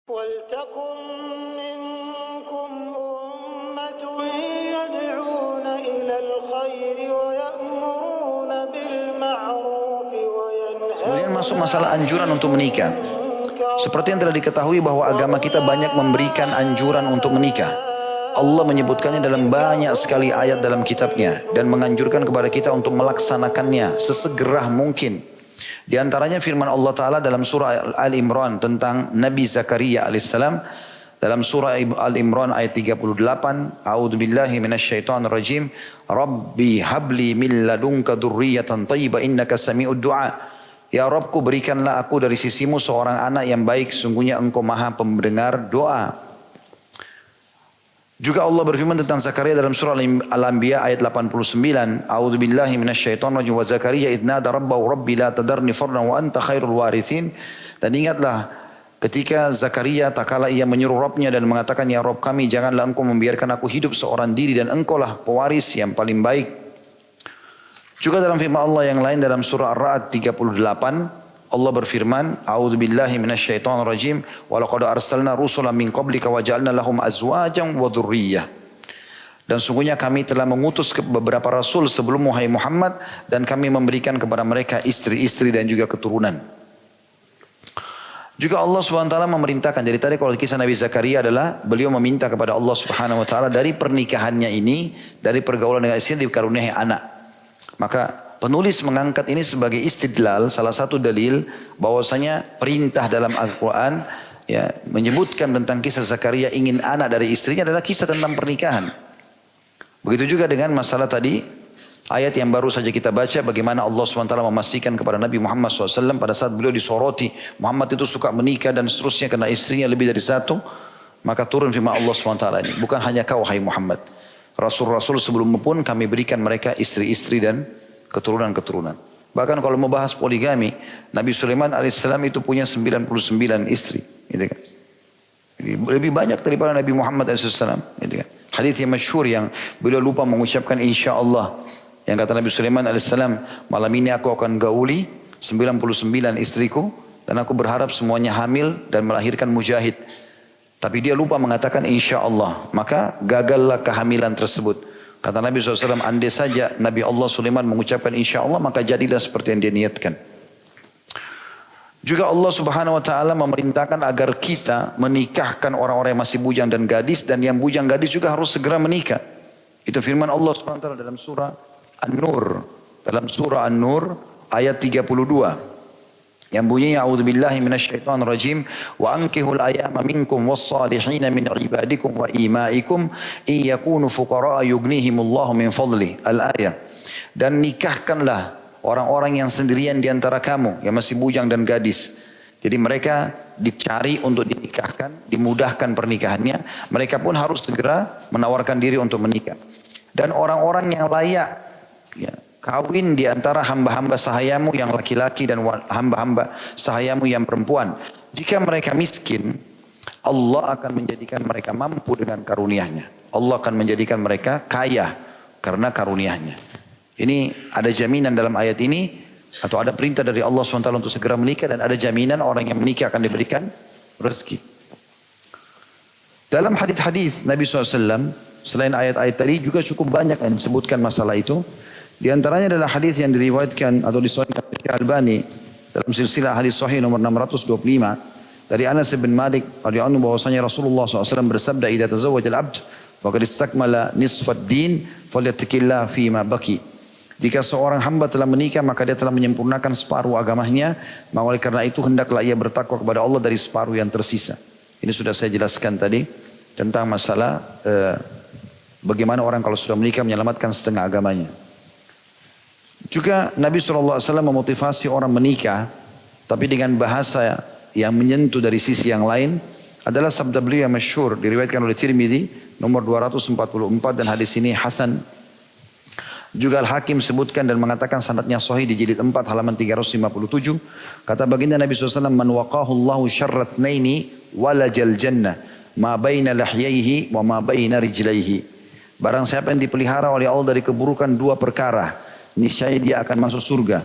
وَلْتَكُنْ مِنْكُمْ أُمَّةٌ يَدْعُونَ إِلَى الْخَيْرِ وَيَأْمُرُونَ بِالْمَعْرُوفِ Kemudian وَيَنْهَوْنَ masuk masalah anjuran untuk menikah. Seperti yang telah diketahui bahwa agama kita banyak memberikan anjuran untuk menikah. Allah menyebutkannya dalam banyak sekali ayat dalam kitabnya dan menganjurkan kepada kita untuk melaksanakannya sesegera mungkin. Di antaranya firman Allah Ta'ala dalam surah Al-Imran tentang Nabi Zakaria alaihissalam. Dalam surah Al-Imran ayat 38. A'udzubillahi minasyaitonirrajim. Rabbi habli min ladunka dzurriyyatan thayyibah innaka sami'ud du'a. Ya Rabbku, berikanlah aku dari sisimu seorang anak yang baik, sungguhnya engkau maha pendengar doa. Juga Allah berfirman tentang Zakaria dalam surah Al-Anbiya ayat 89. A'udzubillahi minasyaitonirrajim wa Zakaria idh nada rabbahu rabbi la tadarni fardan wa anta khairul warithin. Dan ingatlah ketika Zakaria tak kala ia menyuruh Rabbnya dan mengatakan, ya Rabb kami, janganlah engkau membiarkan aku hidup seorang diri dan engkau lah pewaris yang paling baik. Juga dalam firman Allah yang lain dalam surah Ar-Ra'd 38. Allah berfirman, A'udzubillahi minasyaitonirrajim, wa laqad arsalna rusulan min qablika wa ja'alna lahum azwajan wa dzurriyyah. Dan sungguhnya kami telah mengutus beberapa rasul sebelum Muhammad Muhammad dan kami memberikan kepada mereka istri-istri dan juga keturunan. Juga Allah SWT memerintahkan, jadi tadi kalau kisah Nabi Zakaria adalah beliau meminta kepada Allah Subhanahu wa taala dari pernikahannya ini, dari pergaulan dengan istri dikaruniai anak. Maka penulis mengangkat ini sebagai istidlal, salah satu dalil bahwasanya perintah dalam Al-Quran ya, menyebutkan tentang kisah Zakaria ingin anak dari istrinya adalah kisah tentang pernikahan. Begitu juga dengan masalah tadi, ayat yang baru saja kita baca, bagaimana Allah SWT memastikan kepada Nabi Muhammad SAW pada saat beliau disoroti, Muhammad itu suka menikah dan seterusnya karena istrinya lebih dari satu, maka turun firman Allah SWT ini, bukan hanya kau hai Muhammad, Rasul-Rasul sebelummu pun kami berikan mereka istri-istri dan keturunan-keturunan. Bahkan kalau mau bahas poligami, Nabi Sulaiman alaihissalam itu punya 99 istri. Gitu kan. Lebih banyak daripada Nabi Muhammad alaihissalam. Gitu kan. Hadits yang masyhur yang beliau lupa mengucapkan insya Allah. Yang kata Nabi Sulaiman alaihissalam, malam ini aku akan gauli 99 istriku dan aku berharap semuanya hamil dan melahirkan mujahid. Tapi dia lupa mengatakan insya Allah. Maka gagallah kehamilan tersebut. Kata Nabi SAW, andai saja Nabi Allah Sulaiman mengucapkan insya Allah, maka jadilah seperti yang dia niatkan. Juga Allah Subhanahu Wa Taala memerintahkan agar kita menikahkan orang-orang yang masih bujang dan gadis, dan yang bujang gadis juga harus segera menikah. Itu firman Allah Subhanahu Wa Taala dalam surah An-Nur. Dalam surah An-Nur ayat 32. Yang bunyinya a'udzubillahi minasyaitonirrajim wa ankihul ayama minkum was-salihin min ibadikum wa imaikum iyakunu fuqara yughnihimullahu min fadli. Al-ayah. Dan nikahkanlah orang-orang yang sendirian di antara kamu yang masih bujang dan gadis. Jadi mereka dicari untuk dinikahkan, dimudahkan pernikahannya. Mereka pun harus segera menawarkan diri untuk menikah. Dan orang-orang yang layak ya, kawin di antara hamba-hamba sahayamu yang laki-laki dan hamba-hamba sahayamu yang perempuan. Jika mereka miskin, Allah akan menjadikan mereka mampu dengan karunia-Nya. Allah akan menjadikan mereka kaya karena karunia-Nya. Ini ada jaminan dalam ayat ini, atau ada perintah dari Allah SWT untuk segera menikah, dan ada jaminan orang yang menikah akan diberikan rezeki. Dalam hadis-hadis Nabi SAW, selain ayat-ayat tadi juga cukup banyak yang disebutkan masalah itu. Di antaranya adalah hadis yang diriwayatkan atau disahihkan oleh Syekh Albani dalam silsilah hadis sahih nomor 625 dari Anas bin Malik radhiyallahu anhu bahwasanya Rasulullah SAW bersabda, "Idza tazawwaja al-'abd faqad istakmala nisfa ad-din falyattaqillah fi ma baqi." Jika seorang hamba telah menikah maka dia telah menyempurnakan separuh agamanya, maka oleh karena itu hendaklah ia bertakwa kepada Allah dari separuh yang tersisa. Ini sudah saya jelaskan tadi tentang masalah bagaimana orang kalau sudah menikah menyelamatkan setengah agamanya. Juga Nabi SAW memotivasi orang menikah, tapi dengan bahasa yang menyentuh dari sisi yang lain, adalah sabda beliau yang masyhur diriwayatkan oleh Tirmidzi nomor 244 dan hadis ini hasan. Juga Al-Hakim sebutkan dan mengatakan sanadnya sahih di jilid 4 halaman 357. Kata baginda Nabi SAW, "Man waqahu Allahu syarra tsnaini walajal jannah ma baina lahyaihi wa ma baina rijlaihi." Barang siapa yang dipelihara oleh Allah dari keburukan dua perkara, niscaya dia akan masuk surga.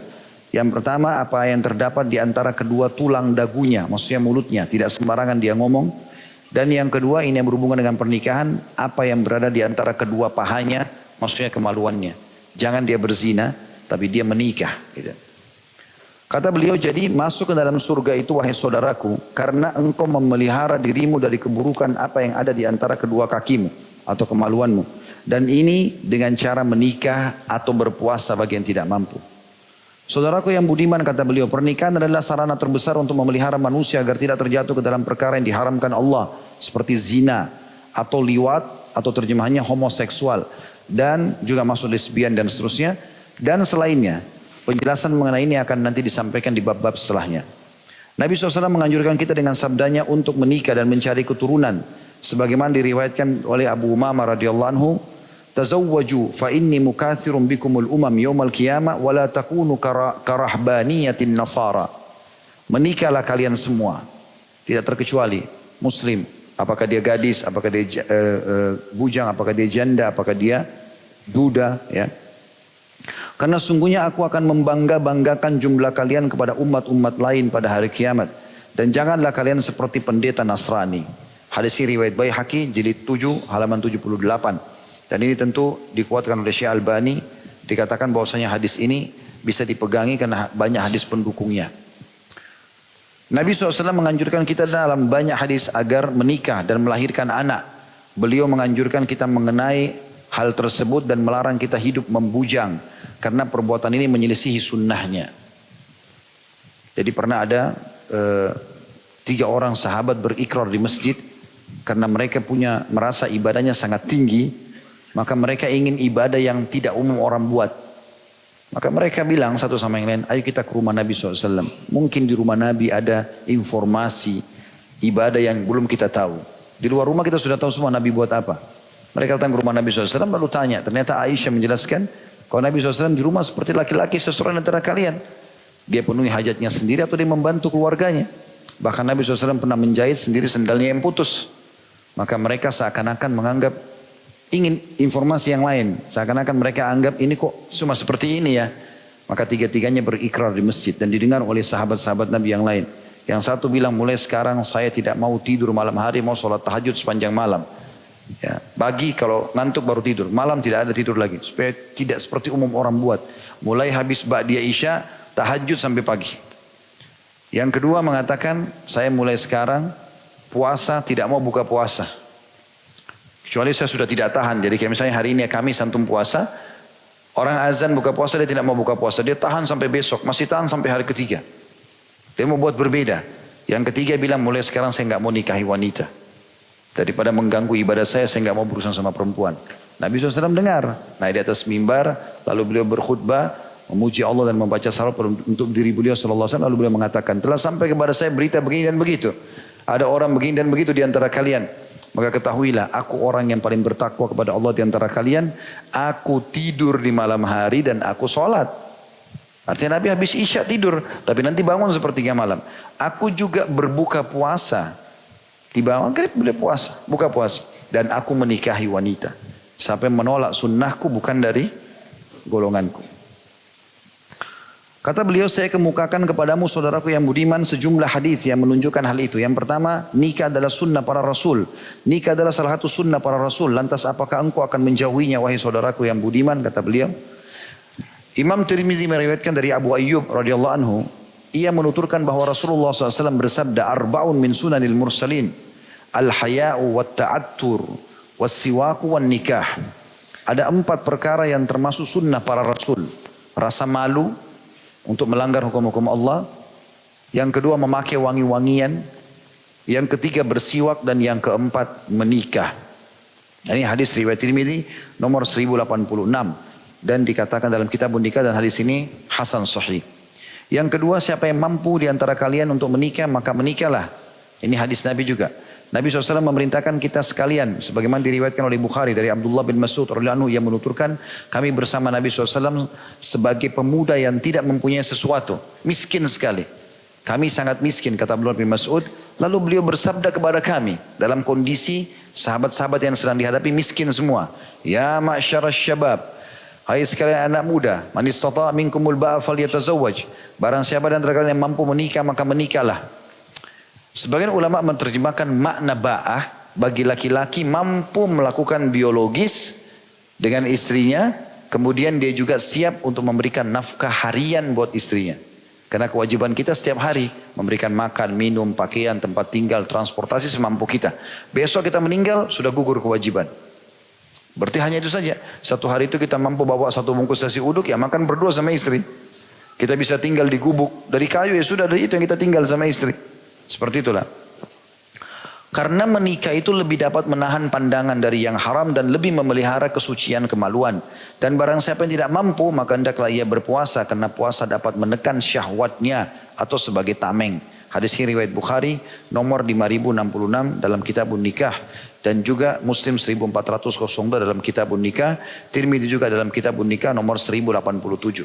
Yang pertama, apa yang terdapat di antara kedua tulang dagunya, maksudnya mulutnya, tidak sembarangan dia ngomong. Dan yang kedua, ini yang berhubungan dengan pernikahan, apa yang berada di antara kedua pahanya, maksudnya kemaluannya. Jangan dia berzina, tapi dia menikah. Gitu. Kata beliau, jadi masuk ke dalam surga itu wahai saudaraku, karena engkau memelihara dirimu dari keburukan apa yang ada di antara kedua kakimu atau kemaluanmu. Dan ini dengan cara menikah atau berpuasa bagi yang tidak mampu. Saudaraku yang budiman, kata beliau, pernikahan adalah sarana terbesar untuk memelihara manusia agar tidak terjatuh ke dalam perkara yang diharamkan Allah. Seperti zina atau liwat atau terjemahannya homoseksual. Dan juga masuk lesbian dan seterusnya. Dan selainnya. Penjelasan mengenai ini akan nanti disampaikan di bab-bab setelahnya. Nabi SAW menganjurkan kita dengan sabdanya untuk menikah dan mencari keturunan. Sebagaimana diriwayatkan oleh Abu Umamah radhiyallahu anhu, tazawwaju fa inni mukathirun bikumul umam yaumal qiyamah wa la takunu karahbaniyatin nasara. Menikahlah kalian semua, tidak terkecuali muslim, apakah dia gadis, apakah dia bujang, apakah dia janda, apakah dia duda, ya. Karena sungguhnya aku akan membangga-banggakan jumlah kalian kepada umat-umat lain pada hari kiamat. Dan janganlah kalian seperti pendeta Nasrani. Hadis ini riwayat Baihaqi jilid 7 halaman 78. Dan ini tentu dikuatkan oleh Syekh Albani. Dikatakan bahwasanya hadis ini bisa dipegangi karena banyak hadis pendukungnya. Nabi SAW menganjurkan kita dalam banyak hadis agar menikah dan melahirkan anak. Beliau menganjurkan kita mengenai hal tersebut dan melarang kita hidup membujang. Karena perbuatan ini menyelisihi sunnahnya. Jadi pernah ada 3 orang sahabat berikrar di masjid. Karena mereka merasa ibadahnya sangat tinggi. Maka mereka ingin ibadah yang tidak umum orang buat. Maka mereka bilang satu sama yang lain, ayo kita ke rumah Nabi SAW. Mungkin di rumah Nabi ada informasi ibadah yang belum kita tahu. Di luar rumah kita sudah tahu semua Nabi buat apa. Mereka datang ke rumah Nabi SAW lalu tanya. Ternyata Aisyah menjelaskan, kalau Nabi SAW di rumah seperti laki-laki seseorang antara kalian. Dia penuhi hajatnya sendiri atau dia membantu keluarganya. Bahkan Nabi SAW pernah menjahit sendiri sendalnya yang putus. Maka mereka seakan-akan menganggap ingin informasi yang lain. Seakan-akan mereka anggap ini kok cuma seperti ini ya. Maka tiga-tiganya berikrar di masjid. Dan didengar oleh sahabat-sahabat Nabi yang lain. Yang satu bilang mulai sekarang saya tidak mau tidur malam hari. Mau sholat tahajud sepanjang malam. Ya, pagi kalau ngantuk baru tidur. Malam tidak ada tidur lagi. Supaya tidak seperti umum orang buat. Mulai habis ba'diyah isya tahajud sampai pagi. Yang kedua mengatakan saya mulai sekarang puasa tidak mau buka puasa. Kecuali saya sudah tidak tahan. Jadi kayak misalnya hari ini Kamis antum puasa. Orang azan buka puasa dia tidak mau buka puasa. Dia tahan sampai besok. Masih tahan sampai hari ketiga. Dia mau buat berbeda. Yang ketiga bilang mulai sekarang saya nggak mau nikahi wanita. Daripada mengganggu ibadah saya nggak mau berurusan sama perempuan. Nabi SAW dengar. Naik di atas mimbar. Lalu beliau berkhutbah. Memuji Allah dan membaca salawat untuk diri beliau SAW. Lalu beliau mengatakan. Telah sampai kepada saya berita begini dan begitu. Ada orang begini dan begitu di antara kalian. Maka ketahuilah. Aku orang yang paling bertakwa kepada Allah di antara kalian. Aku tidur di malam hari dan aku sholat. Artinya Nabi habis isya tidur. Tapi nanti bangun sepertiga malam. Aku juga berbuka puasa. Tiba maghrib boleh puasa, buka puasa. Dan aku menikahi wanita. Sampai menolak sunnahku bukan dari golonganku. Kata beliau, saya kemukakan kepadamu saudaraku yang budiman sejumlah hadis yang menunjukkan hal itu. Yang pertama, nikah adalah sunnah para rasul. Nikah adalah salah satu sunnah para rasul. Lantas apakah engkau akan menjauhinya wahai saudaraku yang budiman? Kata beliau. Imam Tirmizi meriwayatkan dari Abu Ayyub radhiyallahu anhu. Ia menuturkan bahwa Rasulullah SAW bersabda, arba'un min sunanil mursalin, al-haya'u wa ta'attur, was-siwaku wa nikah. Ada 4 perkara yang termasuk sunnah para rasul. Rasa malu untuk melanggar hukum-hukum Allah. Yang kedua memakai wangi-wangian. Yang ketiga bersiwak. Dan yang keempat menikah. Ini hadis riwayat Tirmizi nomor 1086. Dan dikatakan dalam kitab nikah dan hadis ini hasan sahih. Yang kedua, siapa yang mampu di antara kalian untuk menikah, maka menikahlah. Ini hadis Nabi juga. Nabi SAW memerintahkan kita sekalian, sebagaimana diriwayatkan oleh Bukhari dari Abdullah bin Mas'ud radhiyallahu anhu yang menuturkan, kami bersama Nabi SAW sebagai pemuda yang tidak mempunyai sesuatu, miskin sekali. Kami sangat miskin, kata Abdullah bin Mas'ud. Lalu beliau bersabda kepada kami dalam kondisi sahabat-sahabat yang sedang dihadapi miskin semua. Ya ma'syarasy syabab, Hai sekalian anak muda, man istata' minkumul ba'a falyatazawwaj. Barang siapa dan kalian yang mampu menikah maka menikahlah. Sebagian ulama menerjemahkan makna ba'ah bagi laki-laki mampu melakukan biologis dengan istrinya, kemudian dia juga siap untuk memberikan nafkah harian buat istrinya. Karena kewajiban kita setiap hari memberikan makan, minum, pakaian, tempat tinggal, transportasi semampu kita. Besok kita meninggal sudah gugur kewajiban. Berarti hanya itu saja. Satu hari itu kita mampu bawa satu bungkus nasi uduk, ya makan berdua sama istri. Kita bisa tinggal di gubuk dari kayu, ya sudah dari itu yang kita tinggal sama istri. Seperti itulah. Karena menikah itu lebih dapat menahan pandangan dari yang haram dan lebih memelihara kesucian kemaluan. Dan barang siapa yang tidak mampu, maka hendaklah ia berpuasa karena puasa dapat menekan syahwatnya atau sebagai tameng. Hadis ini riwayat Bukhari nomor 5066 dalam Kitabun Nikah dan juga Muslim 1402 dalam Kitabun Nikah, Tirmidzi juga dalam Kitabun Nikah nomor 1087.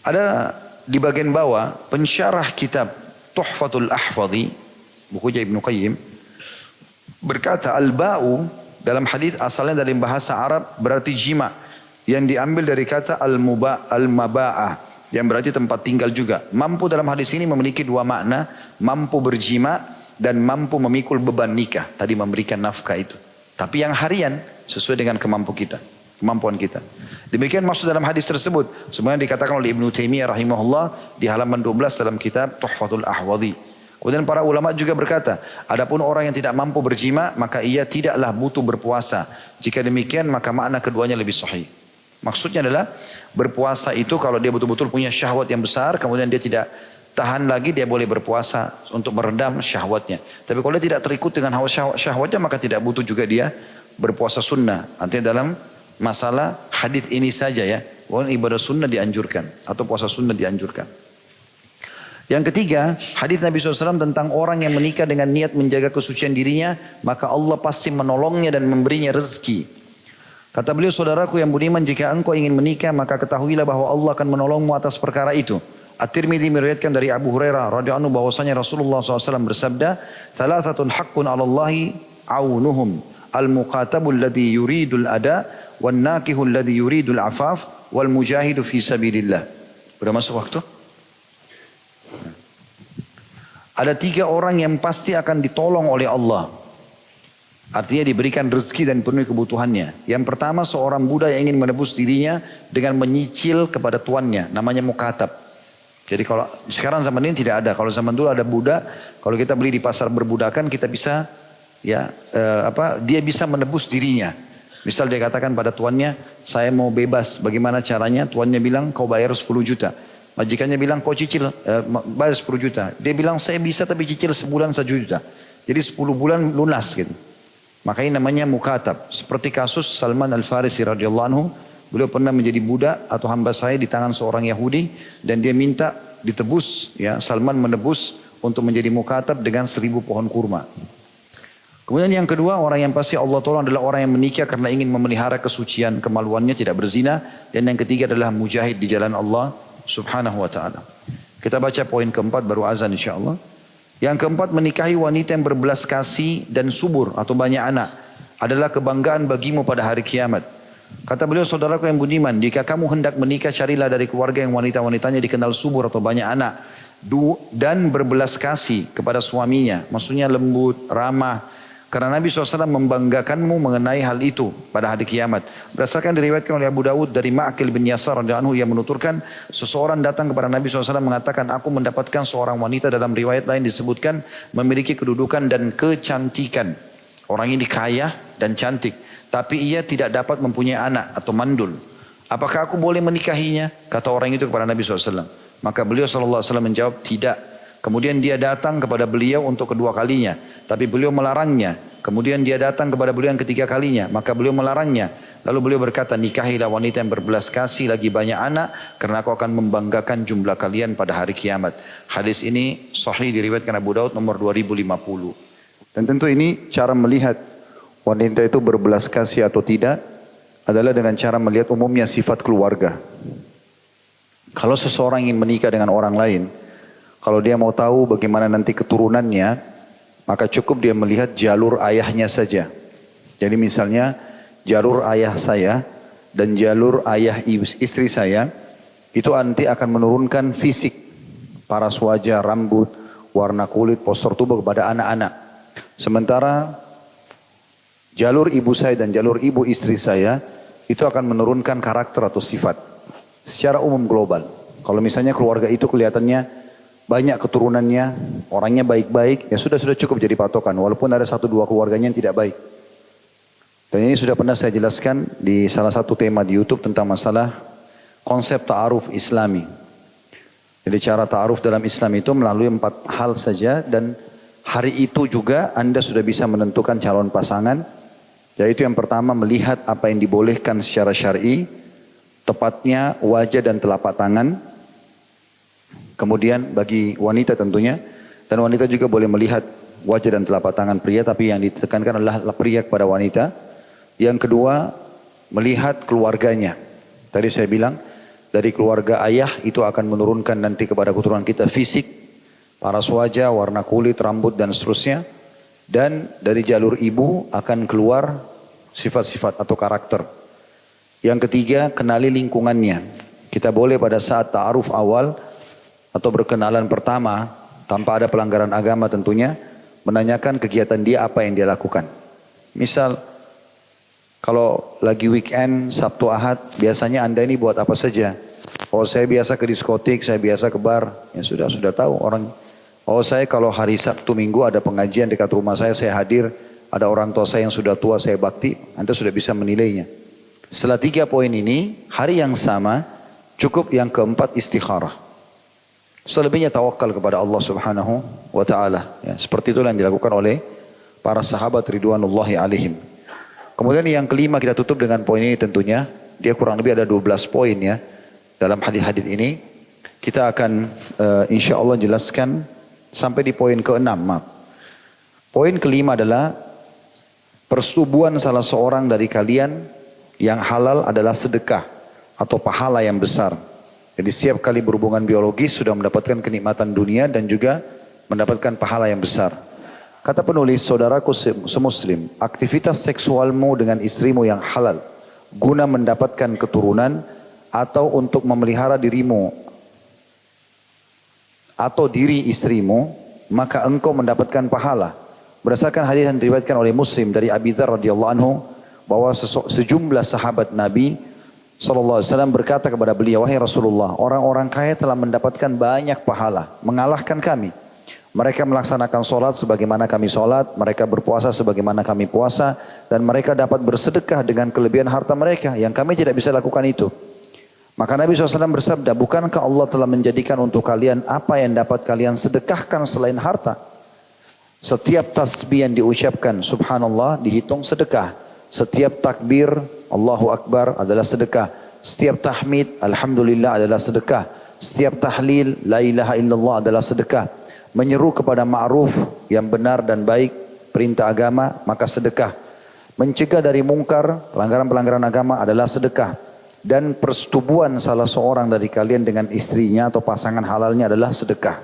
Ada di bagian bawah pensyarah kitab Tuhfatul Ahfadhi, bukunya Ibnu Qayyim, berkata al-ba'u dalam hadis asalnya dari bahasa Arab berarti jima, yang diambil dari kata al-maba'ah yang berarti tempat tinggal juga. Mampu dalam hadis ini memiliki dua makna, mampu berjima dan mampu memikul beban nikah, tadi memberikan nafkah itu. Tapi yang harian sesuai dengan kemampuan kita. Demikian maksud dalam hadis tersebut. Sebenarnya dikatakan oleh Ibnu Taimiyah rahimahullah di halaman 12 dalam kitab Tuhfatul Ahwadhi. Kemudian para ulama juga berkata, adapun orang yang tidak mampu berjima, maka ia tidaklah butuh berpuasa. Jika demikian, maka makna keduanya lebih sahih. Maksudnya adalah berpuasa itu kalau dia betul-betul punya syahwat yang besar, kemudian dia tidak tahan lagi, dia boleh berpuasa untuk meredam syahwatnya. Tapi kalau dia tidak terikut dengan hawa syahwatnya, maka tidak butuh juga dia berpuasa sunnah. Nanti dalam masalah hadis ini saja ya, walaupun ibadah sunnah dianjurkan atau puasa sunnah dianjurkan. Yang ketiga, hadis Nabi SAW tentang orang yang menikah dengan niat menjaga kesucian dirinya, maka Allah pasti menolongnya dan memberinya rezeki. Kata beliau, saudaraku yang budiman, jika engkau ingin menikah, maka ketahuilah bahwa Allah akan menolongmu atas perkara itu. At-Tirmidzi meriwayatkan dari Abu Hurairah radhiyallahu anhu bahwasanya Rasulullah SAW bersabda, "Thalathatun haqqun 'alallahi aunuhum, al-muqatabul ladzi yuridul ada, wan nakihul ladzi yuridul afaf, wal mujahidu fi sabilillah." Sudah masuk waktu? Ada 3 orang yang pasti akan ditolong oleh Allah. Artinya diberikan rezeki dan penuhi kebutuhannya. Yang pertama, seorang budak yang ingin menebus dirinya dengan menyicil kepada tuannya, namanya mukatab. Jadi kalau sekarang zaman ini tidak ada. Kalau zaman dulu ada budak, kalau kita beli di pasar berbudakan, kita bisa dia bisa menebus dirinya. Misal dia katakan pada tuannya, saya mau bebas, bagaimana caranya? Tuannya bilang, kau bayar 10 juta. Majikannya bilang, kau cicil, bayar 10 juta. Dia bilang, saya bisa tapi cicil sebulan 1 juta. Jadi 10 bulan lunas gitu. Makanya namanya mukatab. Seperti kasus Salman Al-Farisi radhiyallahu anhu, beliau pernah menjadi budak atau hamba saya di tangan seorang Yahudi, dan dia minta ditebus, ya Salman menebus untuk menjadi mukatab dengan 1000 pohon kurma. Kemudian yang kedua, orang yang pasti Allah tolong adalah orang yang menikah karena ingin memelihara kesucian kemaluannya, tidak berzina. Dan yang ketiga adalah mujahid di jalan Allah subhanahu wa ta'ala. Kita baca poin keempat baru azan insyaAllah. Yang keempat, menikahi wanita yang berbelas kasih dan subur atau banyak anak adalah kebanggaan bagimu pada hari kiamat. Kata beliau, saudaraku yang budiman, jika kamu hendak menikah, carilah dari keluarga yang wanita-wanitanya dikenal subur atau banyak anak dan berbelas kasih kepada suaminya. Maksudnya lembut, ramah. Karena Nabi SAW membanggakanmu mengenai hal itu pada hari kiamat. Berdasarkan diriwayatkan oleh Abu Dawud dari Ma'qil bin Yasar radhiyallahu anhu, yang menuturkan seseorang datang kepada Nabi SAW mengatakan, aku mendapatkan seorang wanita, dalam riwayat lain disebutkan memiliki kedudukan dan kecantikan. Orang ini kaya dan cantik, tapi ia tidak dapat mempunyai anak atau mandul. Apakah aku boleh menikahinya? Kata orang itu kepada Nabi SAW. Maka beliau SAW menjawab, tidak. Kemudian dia datang kepada beliau untuk kedua kalinya, tapi beliau melarangnya. Kemudian dia datang kepada beliau yang ketiga kalinya, maka beliau melarangnya. Lalu beliau berkata, nikahilah wanita yang berbelas kasih lagi banyak anak, karena aku akan membanggakan jumlah kalian pada hari kiamat. Hadis ini sahih diriwayatkan Abu Daud nomor 2050. Dan tentu ini cara melihat wanita itu berbelas kasih atau tidak adalah dengan cara melihat umumnya sifat keluarga. Kalau seseorang ingin menikah dengan orang lain, kalau dia mau tahu bagaimana nanti keturunannya, maka cukup dia melihat jalur ayahnya saja. Jadi misalnya jalur ayah saya dan jalur ayah istri saya, itu nanti akan menurunkan fisik, paras wajah, rambut, warna kulit, postur tubuh kepada anak-anak. Sementara jalur ibu saya dan jalur ibu istri saya itu akan menurunkan karakter atau sifat secara umum global. Kalau misalnya keluarga itu kelihatannya banyak keturunannya, orangnya baik-baik, ya sudah cukup jadi patokan. Walaupun ada 1-2 keluarganya yang tidak baik. Dan ini sudah pernah saya jelaskan di salah satu tema di YouTube tentang masalah konsep ta'aruf Islami. Jadi cara ta'aruf dalam Islam itu melalui 4 hal saja, dan hari itu juga Anda sudah bisa menentukan calon pasangan. Yaitu yang pertama, melihat apa yang dibolehkan secara syar'i, tepatnya wajah dan telapak tangan. Kemudian bagi wanita tentunya, dan wanita juga boleh melihat wajah dan telapak tangan pria, tapi yang ditekankan adalah pria kepada wanita. Yang kedua, melihat keluarganya. Tadi saya bilang, dari keluarga ayah itu akan menurunkan nanti kepada keturunan kita fisik, paras wajah, warna kulit, rambut dan seterusnya. Dan dari jalur ibu akan keluar sifat-sifat atau karakter. Yang ketiga, kenali lingkungannya. Kita boleh pada saat ta'aruf awal atau berkenalan pertama, tanpa ada pelanggaran agama tentunya, menanyakan kegiatan dia, apa yang dia lakukan. Misal, kalau lagi weekend, Sabtu Ahad, biasanya Anda ini buat apa saja? Oh, saya biasa ke diskotik, saya biasa ke bar. Ya sudah tahu orang. Oh, saya kalau hari Sabtu Minggu ada pengajian dekat rumah saya hadir. Ada orang tua saya yang sudah tua, saya bakti. Anda sudah bisa menilainya. Setelah 3 poin ini, hari yang sama, cukup yang keempat istikharah. Selebihnya tawakal kepada Allah Subhanahu wa ta'ala. Ya, seperti itulah yang dilakukan oleh para sahabat ridwanullahi alaihim. Kemudian yang kelima kita tutup dengan poin ini tentunya. Dia kurang lebih ada 12 poin ya. Dalam hadis-hadis ini. Kita akan insya Allah jelaskan sampai di poin ke-6. Poin kelima adalah persetubuhan salah seorang dari kalian yang halal adalah sedekah atau pahala yang besar. Jadi setiap kali berhubungan biologis sudah mendapatkan kenikmatan dunia dan juga mendapatkan pahala yang besar. Kata penulis, saudaraku semuslim, aktivitas seksualmu dengan istrimu yang halal guna mendapatkan keturunan atau untuk memelihara dirimu atau diri istrimu, maka engkau mendapatkan pahala. Berdasarkan hadis yang diriwayatkan oleh Muslim dari Abi Dzar radhiyallahu anhu, bahwa sejumlah sahabat Nabi SAW berkata kepada beliau, wahai Rasulullah, orang-orang kaya telah mendapatkan banyak pahala, mengalahkan kami. Mereka melaksanakan solat sebagaimana kami solat, mereka berpuasa sebagaimana kami puasa, dan mereka dapat bersedekah dengan kelebihan harta mereka, yang kami tidak bisa lakukan itu. Maka Nabi SAW bersabda, bukankah Allah telah menjadikan untuk kalian apa yang dapat kalian sedekahkan selain harta? Setiap tasbih yang diucapkan, subhanallah, dihitung sedekah. Setiap takbir, Allahu Akbar adalah sedekah. Setiap tahmid, alhamdulillah adalah sedekah. Setiap tahlil, la ilaha illallah adalah sedekah. Menyeru kepada ma'ruf yang benar dan baik, perintah agama, maka sedekah. Mencegah dari mungkar, pelanggaran-pelanggaran agama adalah sedekah. Dan persetubuhan salah seorang dari kalian dengan istrinya atau pasangan halalnya adalah sedekah.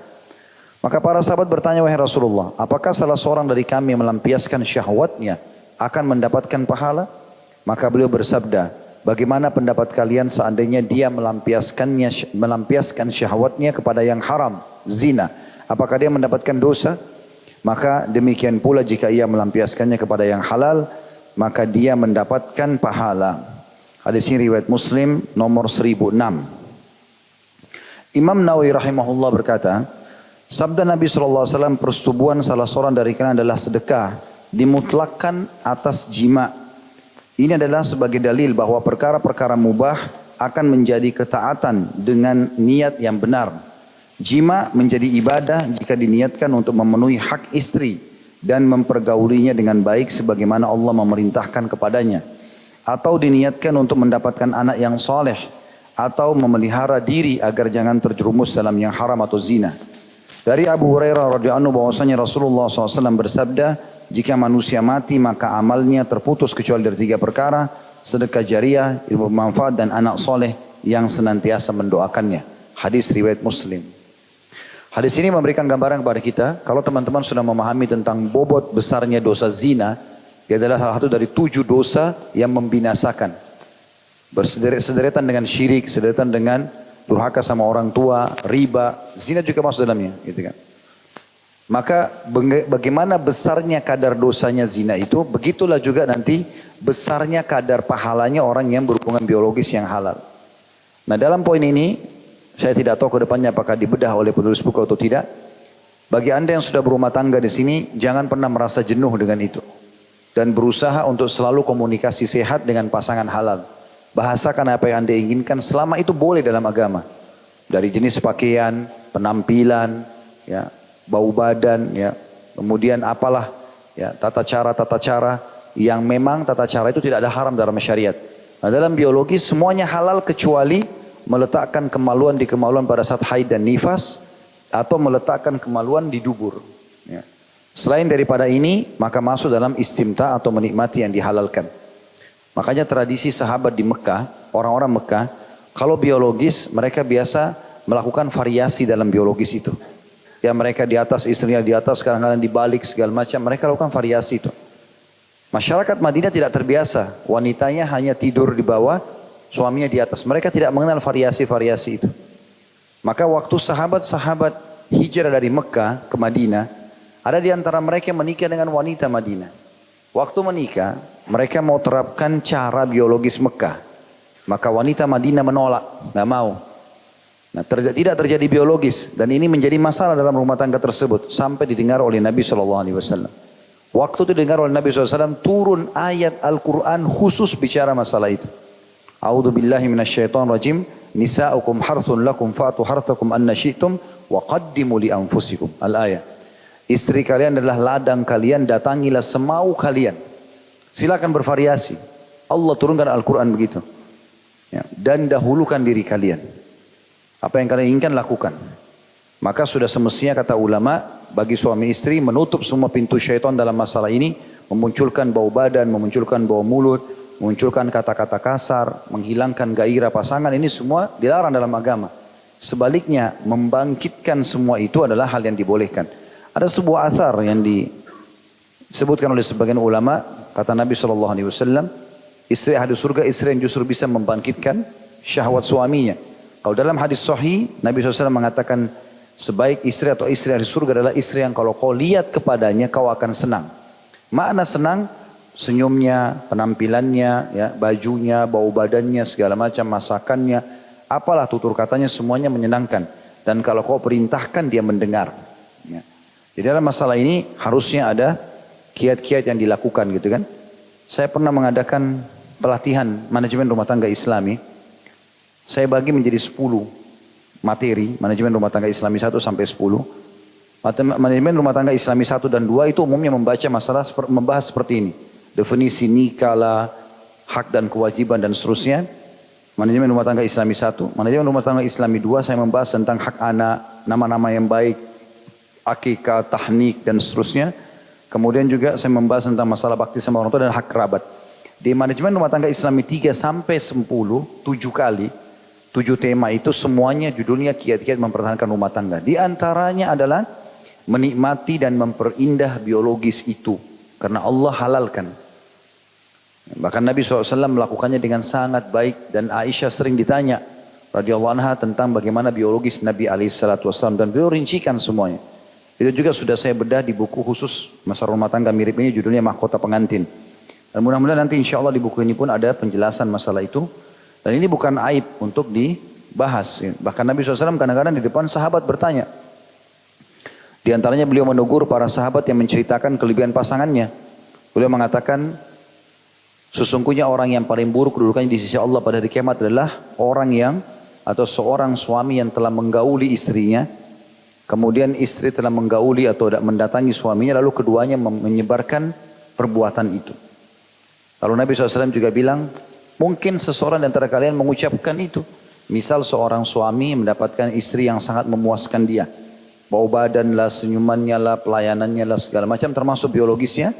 Maka para sahabat bertanya, wahai Rasulullah, apakah salah seorang dari kami melampiaskan syahwatnya akan mendapatkan pahala? Maka beliau bersabda, bagaimana pendapat kalian seandainya dia melampiaskan syahwatnya kepada yang haram, zina? Apakah dia mendapatkan dosa? Maka demikian pula jika ia melampiaskannya kepada yang halal, maka dia mendapatkan pahala. Hadis ini riwayat Muslim nomor 1006. Imam Nawawi rahimahullah berkata, sabda Nabi SAW, persetubuhan salah seorang dari kalian adalah sedekah, dimutlakkan atas jima. Ini adalah sebagai dalil bahwa perkara-perkara mubah akan menjadi ketaatan dengan niat yang benar. Jima menjadi ibadah jika diniatkan untuk memenuhi hak istri dan mempergaulinya dengan baik sebagaimana Allah memerintahkan kepadanya. Atau diniatkan untuk mendapatkan anak yang soleh. Atau memelihara diri agar jangan terjerumus dalam yang haram atau zina. Dari Abu Hurairah radhiyallahu anhu bahwasanya Rasulullah SAW bersabda, jika manusia mati maka amalnya terputus kecuali dari 3 perkara, sedekah jariah, ilmu bermanfaat dan anak soleh yang senantiasa mendoakannya. Hadis riwayat Muslim. Hadis ini memberikan gambaran kepada kita, kalau teman-teman sudah memahami tentang bobot besarnya dosa zina, Dia adalah salah satu dari 7 dosa yang membinasakan. Bersederetan dengan syirik, sederetan dengan durhaka sama orang tua, riba, zina juga masuk dalamnya, gitu kan. Maka bagaimana besarnya kadar dosanya zina itu, begitulah juga nanti besarnya kadar pahalanya orang yang berhubungan biologis yang halal. Nah, dalam poin ini saya tidak tahu ke depannya apakah dibedah oleh penulis buku atau tidak. Bagi Anda yang sudah berumah tangga di sini, jangan pernah merasa jenuh dengan itu. Dan berusaha untuk selalu komunikasi sehat dengan pasangan halal. Bahasakan apa yang Anda inginkan selama itu boleh dalam agama. Dari jenis pakaian, penampilan, ya, bau badan, ya, kemudian apalah, ya, tata cara yang memang tata cara itu tidak ada haram dalam syariat. Nah, dalam biologi semuanya halal kecuali meletakkan kemaluan di kemaluan pada saat haid dan nifas atau meletakkan kemaluan di dubur. Ya. Selain daripada ini, maka masuk dalam istimta atau menikmati yang dihalalkan. Makanya tradisi sahabat di Mekah, orang-orang Mekah, kalau biologis mereka biasa melakukan variasi dalam biologis itu. Ya, mereka di atas, istrinya di atas, kadang-kadang dibalik segala macam, mereka lakukan variasi itu. Masyarakat Madinah tidak terbiasa, wanitanya hanya tidur di bawah, suaminya di atas. Mereka tidak mengenal variasi-variasi itu. Maka waktu sahabat-sahabat hijrah dari Mekah ke Madinah, ada di antara mereka yang menikah dengan wanita Madinah. Waktu menikah, mereka mau terapkan cara biologis Mekah. Maka wanita Madinah menolak, nggak mau. Nah, tidak terjadi biologis. Dan ini menjadi masalah dalam rumah tangga tersebut. Sampai didengar oleh Nabi SAW. Waktu itu didengar oleh Nabi SAW, turun ayat Al-Quran khusus bicara masalah itu. A'udzu billahi minasyaitonir rajim. Nisa'ukum harthun lakum fa'tu harthakum anna syi'tum wa qaddimu li anfusikum. Al-ayat. Istri kalian adalah ladang kalian, datangilah semau kalian. Silakan bervariasi. Allah turunkan Al-Quran begitu. Ya, dan dahulukan diri kalian. Apa yang kalian inginkan lakukan. Maka sudah semestinya kata ulama, bagi suami istri menutup semua pintu syaitan dalam masalah ini. Memunculkan bau badan, memunculkan bau mulut, memunculkan kata-kata kasar, menghilangkan gairah pasangan. Ini semua dilarang dalam agama. Sebaliknya, membangkitkan semua itu adalah hal yang dibolehkan. Ada sebuah asar yang disebutkan oleh sebagian ulama, kata Nabi SAW, istri ahli surga, istri yang justru bisa membangkitkan syahwat suaminya. Kalau dalam hadis sahih, Nabi SAW mengatakan, sebaik istri atau istri ahli surga adalah istri yang kalau kau lihat kepadanya, kau akan senang. Makna senang, senyumnya, penampilannya, ya, bajunya, bau badannya, segala macam, masakannya, apalah tutur katanya, semuanya menyenangkan. Dan kalau kau perintahkan, dia mendengar. Ya. Jadi dalam masalah ini harusnya ada kiat-kiat yang dilakukan gitu kan. Saya pernah mengadakan pelatihan manajemen rumah tangga Islami. Saya bagi menjadi 10 materi manajemen rumah tangga Islami 1 sampai 10. Manajemen rumah tangga Islami 1 dan 2 itu umumnya membaca masalah membahas seperti ini. Definisi nikah lah, hak dan kewajiban dan seterusnya. Manajemen rumah tangga Islami 1, manajemen rumah tangga Islami 2 saya membahas tentang hak anak, nama-nama yang baik, akikah, tahnik dan seterusnya. Kemudian juga saya membahas tentang masalah bakti sama orang tua dan hak kerabat. Di manajemen rumah tangga Islami 3 sampai 10, 7 kali, 7 tema itu semuanya judulnya kiat-kiat mempertahankan rumah tangga. Di antaranya adalah menikmati dan memperindah biologis itu. Karena Allah halalkan. Bahkan Nabi SAW melakukannya dengan sangat baik. Dan Aisyah sering ditanya radhiyallahu anha tentang bagaimana biologis Nabi SAW. Dan beliau rincikan semuanya. Itu juga sudah saya bedah di buku khusus masalah rumah tangga mirip ini, judulnya Mahkota Pengantin. Dan mudah-mudahan nanti insya Allah di buku ini pun ada penjelasan masalah itu. Dan ini bukan aib untuk dibahas. Bahkan Nabi SAW kadang-kadang di depan sahabat bertanya. Di antaranya beliau menegur para sahabat yang menceritakan kelebihan pasangannya. Beliau mengatakan, sesungguhnya orang yang paling buruk kedudukannya di sisi Allah pada hari kiamat adalah orang yang atau seorang suami yang telah menggauli istrinya. Kemudian istri telah menggauli atau mendatangi suaminya, lalu keduanya menyebarkan perbuatan itu. Lalu Nabi SAW juga bilang, mungkin seseorang di antara kalian mengucapkan itu. Misal seorang suami mendapatkan istri yang sangat memuaskan dia. Bau badan lah, senyumannya lah, pelayanannya lah, segala macam termasuk biologisnya.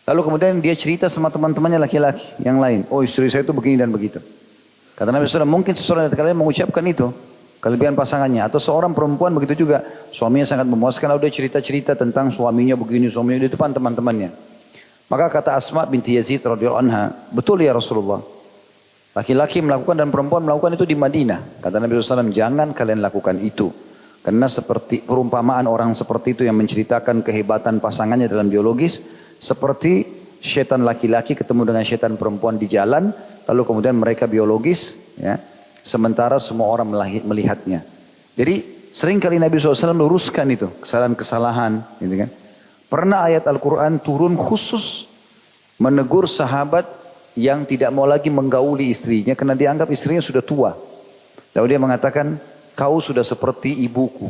Lalu kemudian dia cerita sama teman-temannya laki-laki yang lain. Oh, istri saya itu begini dan begitu. Kata Nabi SAW, mungkin seseorang dari kalian mengucapkan itu. Kelebihan pasangannya. Atau seorang perempuan begitu juga. Suaminya sangat memuaskan. Lalu dia cerita-cerita tentang suaminya begini, suaminya di depan teman-temannya. Maka kata Asma binti Yazid radhiyallahu anha, betul ya Rasulullah. Laki-laki melakukan dan perempuan melakukan itu di Madinah. Kata Nabi SAW, jangan kalian lakukan itu. Karena seperti perumpamaan orang seperti itu yang menceritakan kehebatan pasangannya dalam biologis. Seperti syaitan laki-laki ketemu dengan syaitan perempuan di jalan. Lalu kemudian mereka biologis. Ya, sementara semua orang melihatnya. Jadi sering kali Nabi SAW luruskan itu. Kesalahan-kesalahan. Gitu kan. Pernah ayat Al-Quran turun khusus menegur sahabat yang tidak mau lagi menggauli istrinya karena dianggap istrinya sudah tua. Lalu dia mengatakan, kau sudah seperti ibuku.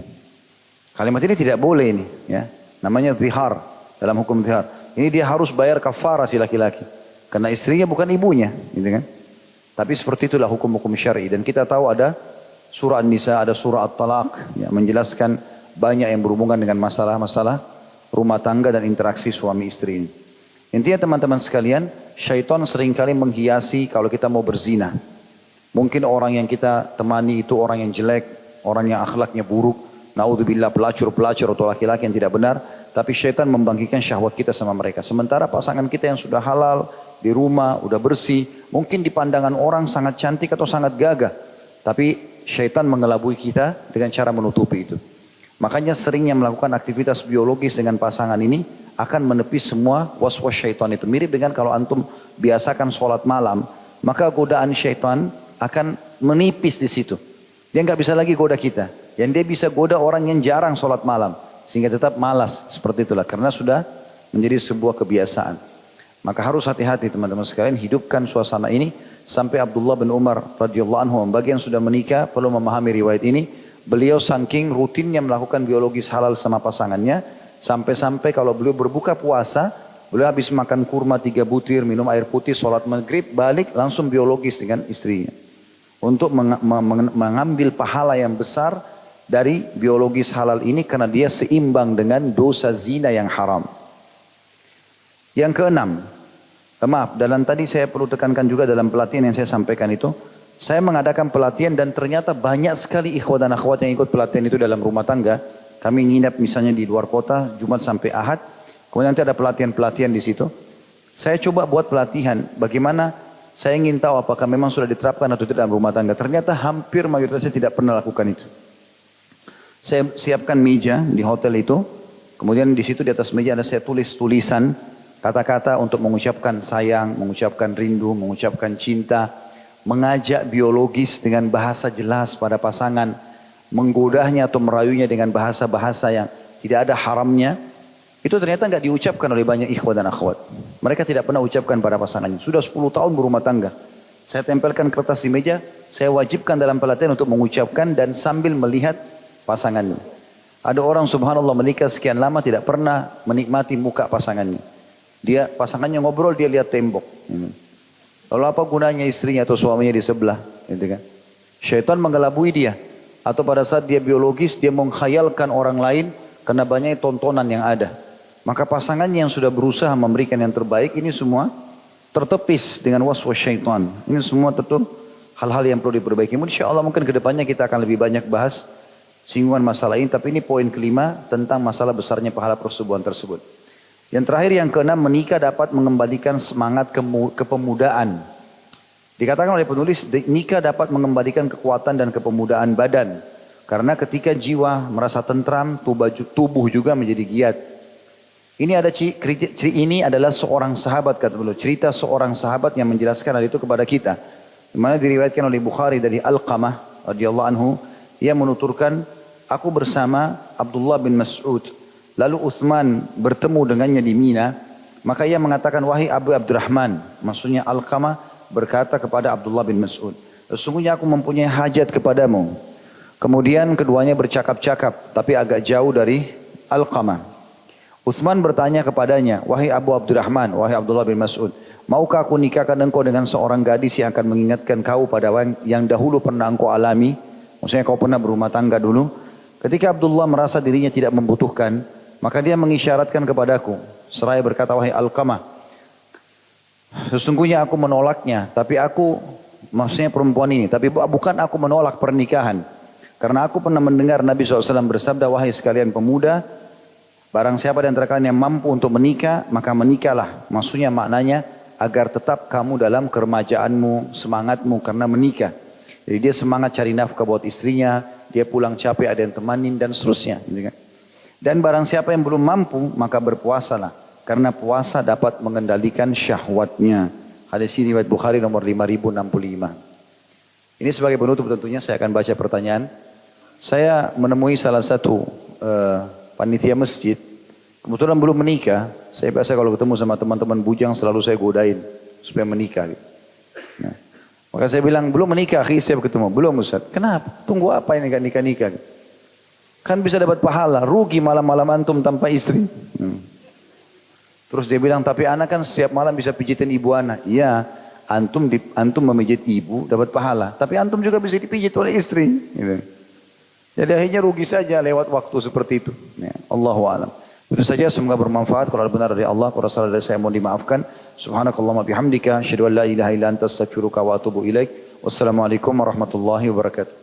Kalimat ini tidak boleh ini, ya. Namanya zihar dalam hukum zihar. Ini dia harus bayar kafarah si laki-laki karena istrinya bukan ibunya, gitu kan. Tapi seperti itulah hukum-hukum syar'i dan kita tahu ada surah An-Nisa, ada surah At-Talaq yang menjelaskan banyak yang berhubungan dengan masalah-masalah rumah tangga dan interaksi suami istri ini. Intinya teman-teman sekalian, syaitan seringkali menghiasi kalau kita mau berzina. Mungkin orang yang kita temani itu orang yang jelek, orang yang akhlaknya buruk, naudzubillah pelacur-pelacur atau laki-laki yang tidak benar, tapi syaitan membangkitkan syahwat kita sama mereka. Sementara pasangan kita yang sudah halal, di rumah, udah bersih, mungkin di pandangan orang sangat cantik atau sangat gagah, tapi syaitan mengelabui kita dengan cara menutupi itu. Makanya seringnya melakukan aktivitas biologis dengan pasangan ini akan menepis semua was-was syaitan itu. Mirip dengan kalau antum biasakan sholat malam, maka godaan syaitan akan menipis di situ. Dia nggak bisa lagi goda kita. Yang dia bisa goda orang yang jarang sholat malam. Sehingga tetap malas seperti itulah. Karena sudah menjadi sebuah kebiasaan. Maka harus hati-hati teman-teman sekalian. Hidupkan suasana ini. Sampai Abdullah bin Umar radhiyallahu anhu, bagi yang sudah menikah perlu memahami riwayat ini. Beliau saking rutinnya melakukan biologis halal sama pasangannya. Sampai-sampai kalau beliau berbuka puasa, beliau habis makan kurma 3 butir, minum air putih, sholat maghrib, balik langsung biologis dengan istrinya. Untuk mengambil pahala yang besar dari biologis halal ini karena dia seimbang dengan dosa zina yang haram. Yang keenam, maaf, dalam tadi saya perlu tekankan juga dalam pelatihan yang saya sampaikan itu, saya mengadakan pelatihan dan ternyata banyak sekali ikhwat dan akhwat yang ikut pelatihan itu dalam rumah tangga. Kami nginap misalnya di luar kota, Jumat sampai Ahad. Kemudian nanti ada pelatihan-pelatihan di situ. Saya coba buat pelatihan, bagaimana saya ingin tahu apakah memang sudah diterapkan atau tidak dalam rumah tangga. Ternyata hampir mayoritasnya tidak pernah lakukan itu. Saya siapkan meja di hotel itu. Kemudian di situ di atas meja ada saya tulis tulisan kata-kata untuk mengucapkan sayang, mengucapkan rindu, mengucapkan cinta. Mengajak biologis dengan bahasa jelas pada pasangan, menggodahnya atau merayunya dengan bahasa-bahasa yang tidak ada haramnya, itu ternyata nggak diucapkan oleh banyak ikhwat dan akhwat. Mereka tidak pernah ucapkan pada pasangannya. Sudah 10 tahun berumah tangga. Saya tempelkan kertas di meja, saya wajibkan dalam pelatihan untuk mengucapkan dan sambil melihat pasangannya. Ada orang subhanallah menikah sekian lama tidak pernah menikmati muka pasangannya. Pasangannya ngobrol, dia lihat tembok. Lalu apa gunanya istrinya atau suaminya di sebelah, gitu kan? Syaitan mengelabui dia. Atau pada saat dia biologis, dia mengkhayalkan orang lain karena banyak tontonan yang ada. Maka pasangannya yang sudah berusaha memberikan yang terbaik, ini semua tertepis dengan waswas syaitan. Ini semua tentu hal-hal yang perlu diperbaiki. Insya Allah mungkin kedepannya kita akan lebih banyak bahas singgungan masalah ini. Tapi ini poin kelima tentang masalah besarnya pahala persetubuhan tersebut. Yang terakhir yang keenam, menikah dapat mengembalikan semangat kepemudaan. Dikatakan oleh penulis, nikah dapat mengembalikan kekuatan dan kepemudaan badan. Karena ketika jiwa merasa tentram, tubuh juga menjadi giat. Ini adalah seorang sahabat, kata beliau. Cerita seorang sahabat yang menjelaskan hal itu kepada kita. Di mana diriwayatkan oleh Bukhari dari Alqamah radhiyallahu anhu, ia menuturkan, aku bersama Abdullah bin Mas'ud. Lalu Uthman bertemu dengannya di Mina, maka ia mengatakan, wahai Abu Abdurrahman, maksudnya Alqamah berkata kepada Abdullah bin Mas'ud, sesungguhnya aku mempunyai hajat kepadamu. Kemudian keduanya bercakap-cakap, tapi agak jauh dari Alqamah. Uthman bertanya kepadanya, wahai Abu Abdurrahman, wahai Abdullah bin Mas'ud, maukah aku nikahkan engkau dengan seorang gadis yang akan mengingatkan kau pada yang dahulu pernah engkau alami? Maksudnya kau pernah berumah tangga dulu. Ketika Abdullah merasa dirinya tidak membutuhkan, maka dia mengisyaratkan kepadaku, seraya berkata, wahai Alqamah, sesungguhnya aku menolaknya, tapi aku, maksudnya perempuan ini, tapi bukan aku menolak pernikahan. Karena aku pernah mendengar Nabi SAW bersabda, wahai sekalian pemuda, Barang siapa di antara kalian yang mampu untuk menikah, maka menikahlah. Maksudnya maknanya agar tetap kamu dalam keremajaanmu, semangatmu karena menikah. Jadi dia semangat cari nafkah buat istrinya, dia pulang capek ada yang temanin dan seterusnya. Dan barang siapa yang belum mampu, maka berpuasalah. Karena puasa dapat mengendalikan syahwatnya. Hadis ini riwayat Bukhari nomor 5065. Ini sebagai penutup tentunya saya akan baca pertanyaan. Saya menemui salah satu panitia masjid. Kebetulan belum menikah. Saya biasa kalau ketemu sama teman-teman bujang selalu saya godain supaya menikah. Nah, maka saya bilang belum menikah, setiap ketemu. Belum Ustaz. Kenapa? Tunggu apa ini gak nikah-nikah? Kan bisa dapat pahala. Rugi malam-malam antum tanpa istri. Terus dia bilang, tapi anak kan setiap malam bisa pijitin ibu anak. Iya, antum memijit ibu dapat pahala. Tapi antum juga bisa dipijit oleh istri. Gitu. Jadi akhirnya rugi saja lewat waktu seperti itu. Ya, Allahu a'lam. Itu saja, semoga bermanfaat. Kalau benar dari Allah, kalau salah dari saya mohon dimaafkan. Subhanakallahumma bihamdika, asyhadu an la ilaha illa anta astaghfiruka wa atubu ilaik. Wassalamualaikum warahmatullahi wabarakatuh.